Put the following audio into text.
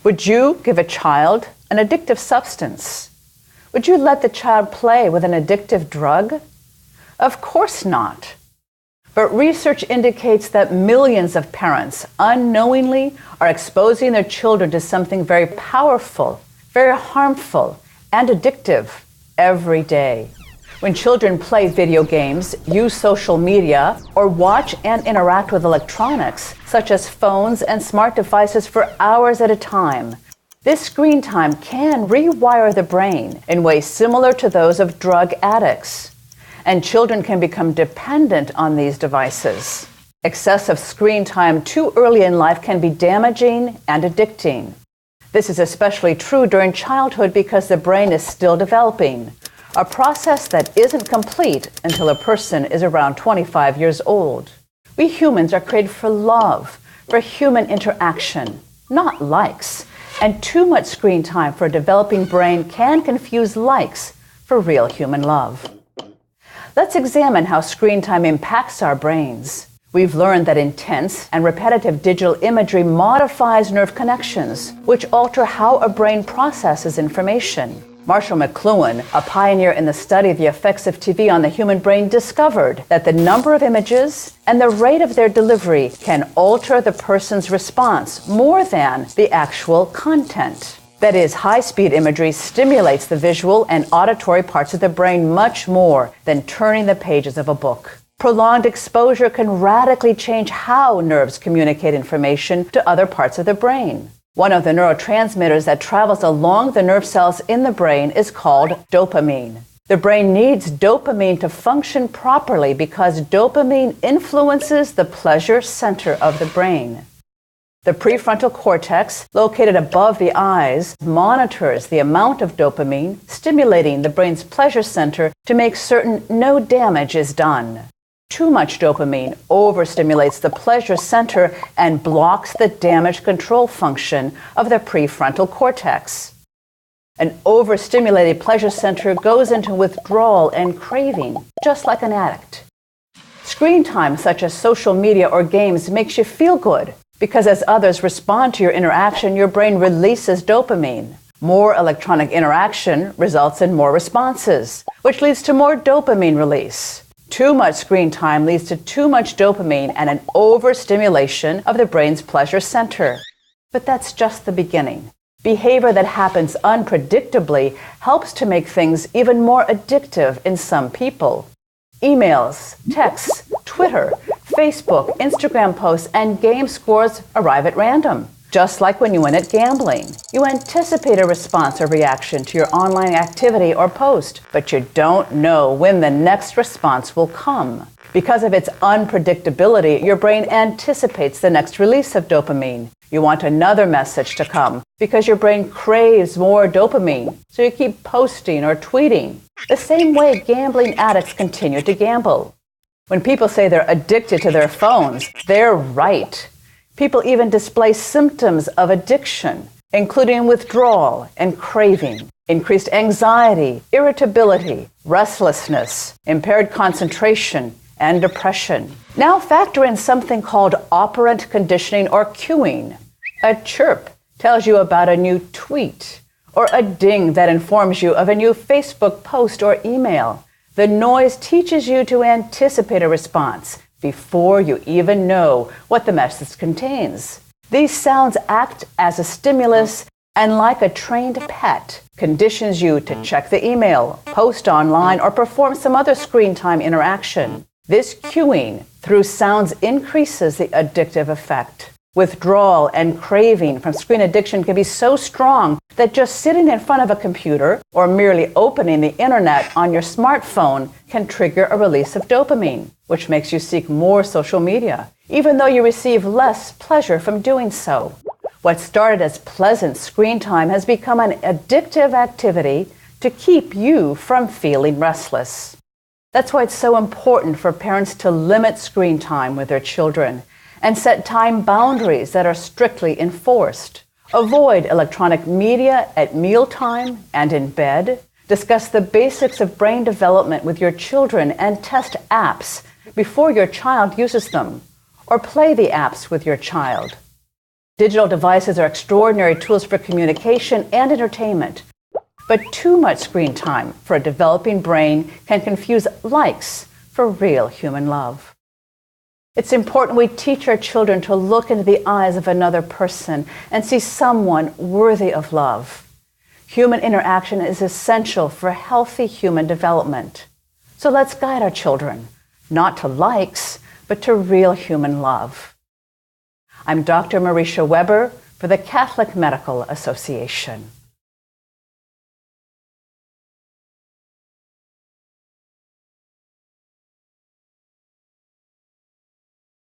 Would you give a child an addictive substance? Would you let the child play with an addictive drug? Of course not. But research indicates that millions of parents unknowingly are exposing their children to something very powerful, very harmful, and addictive every day. When children play video games, use social media, or watch and interact with electronics, such as phones and smart devices for hours at a time, this screen time can rewire the brain in ways similar to those of drug addicts. And children can become dependent on these devices. Excessive screen time too early in life can be damaging and addicting. This is especially true during childhood because the brain is still developing, a process that isn't complete until a person is around 25 years old. We humans are created for love, for human interaction, not likes. And too much screen time for a developing brain can confuse likes for real human love. Let's examine how screen time impacts our brains. We've learned that intense and repetitive digital imagery modifies nerve connections, which alter how a brain processes information. Marshall McLuhan, a pioneer in the study of the effects of TV on the human brain, discovered that the number of images and the rate of their delivery can alter the person's response more than the actual content. That is, high-speed imagery stimulates the visual and auditory parts of the brain much more than turning the pages of a book. Prolonged exposure can radically change how nerves communicate information to other parts of the brain. One of the neurotransmitters that travels along the nerve cells in the brain is called dopamine. The brain needs dopamine to function properly because dopamine influences the pleasure center of the brain. The prefrontal cortex, located above the eyes, monitors the amount of dopamine, stimulating the brain's pleasure center to make certain no damage is done. Too much dopamine overstimulates the pleasure center and blocks the damage control function of the prefrontal cortex. An overstimulated pleasure center goes into withdrawal and craving, just like an addict. Screen time, such as social media or games, makes you feel good because as others respond to your interaction, your brain releases dopamine. More electronic interaction results in more responses, which leads to more dopamine release. Too much screen time leads to too much dopamine and an overstimulation of the brain's pleasure center. But that's just the beginning. Behavior that happens unpredictably helps to make things even more addictive in some people. Emails, texts, Twitter, Facebook, Instagram posts, and game scores arrive at random. Just like when you win at gambling. You anticipate a response or reaction to your online activity or post, but you don't know when the next response will come. Because of its unpredictability, your brain anticipates the next release of dopamine. You want another message to come because your brain craves more dopamine, so you keep posting or tweeting. The same way gambling addicts continue to gamble. When people say they're addicted to their phones, they're right. People even display symptoms of addiction, including withdrawal and craving, increased anxiety, irritability, restlessness, impaired concentration, and depression. Now factor in something called operant conditioning or cueing. A chirp tells you about a new tweet, or a ding that informs you of a new Facebook post or email. The noise teaches you to anticipate a response before you even know what the message contains. These sounds act as a stimulus and, like a trained pet, conditions you to check the email, post online, or perform some other screen time interaction. This cueing through sounds increases the addictive effect. Withdrawal and craving from screen addiction can be so strong that just sitting in front of a computer or merely opening the internet on your smartphone can trigger a release of dopamine, which makes you seek more social media, even though you receive less pleasure from doing so. What started as pleasant screen time has become an addictive activity to keep you from feeling restless. That's why it's so important for parents to limit screen time with their children and set time boundaries that are strictly enforced. Avoid electronic media at mealtime and in bed. Discuss the basics of brain development with your children and test apps before your child uses them, or play the apps with your child. Digital devices are extraordinary tools for communication and entertainment, but too much screen time for a developing brain can confuse likes for real human love. It's important we teach our children to look into the eyes of another person and see someone worthy of love. Human interaction is essential for healthy human development. So let's guide our children, not to likes, but to real human love. I'm Dr. Marisha Weber for the Catholic Medical Association.